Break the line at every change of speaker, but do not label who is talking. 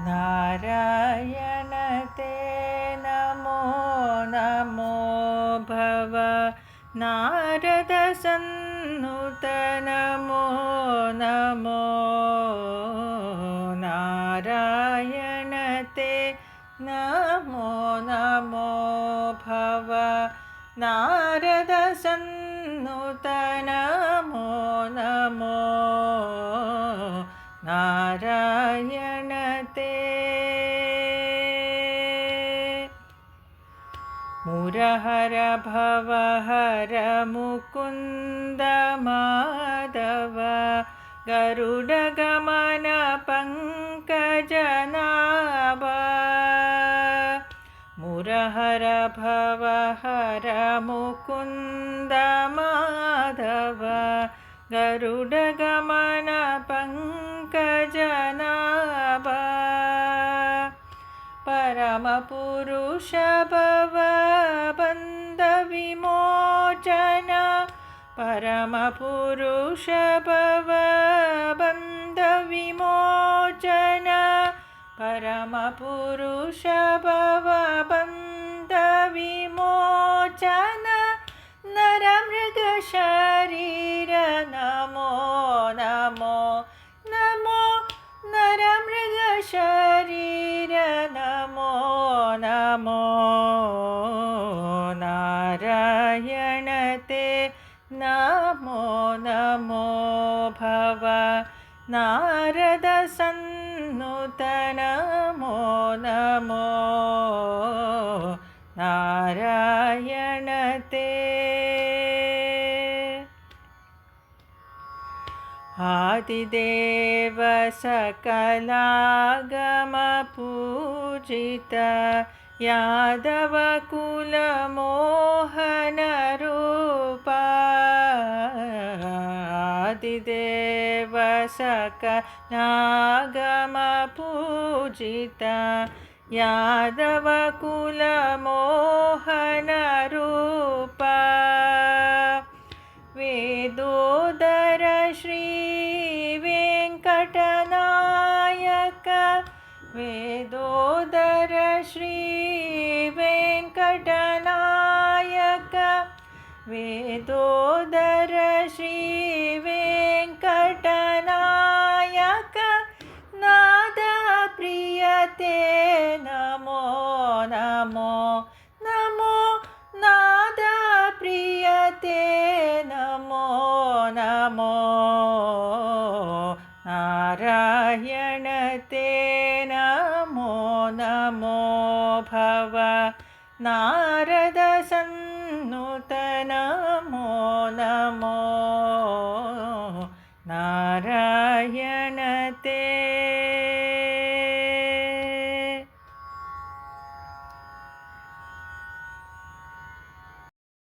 नारायण ते नमो नमो भव नारद सन्नुत नमो नमो नारायण ते नमो नमो भव नारद सन्नुत नमो नमो नारायण ते मुरहर भवहर मुकुन्द माधव गरुडगमन पंकजनाभ मुरहर भवहर मुकुन्द माधव गरुडगमन पंकजनाभ परमपुरुष भवबन्ध विमोचन परमपुरुष भवबन्ध विमोचन परमपुरुष भवबन्ध विमोचन नरमृगशरीर नमो नमो नमो नरमृगशरीर नमो नमो नारायण ते नमो नमो भव नारद सन्नुत नमो नमो नारायण ते आदिदेव सकलागम पूजित यादव कुल मोहन रूपा आदिदेव सकलागम पूजित यादव कुल मोहन रूपा वेदोदर श्री वेंकटनायक वेदोदर श्री वेंकटनायक वेदोदर श्री वेंकटनायक नाद प्रियते नमो नमो नमो नाद प्रियते नमो नमो नारायण ते नमो नमो भव नारद सन्नुत नमो नमो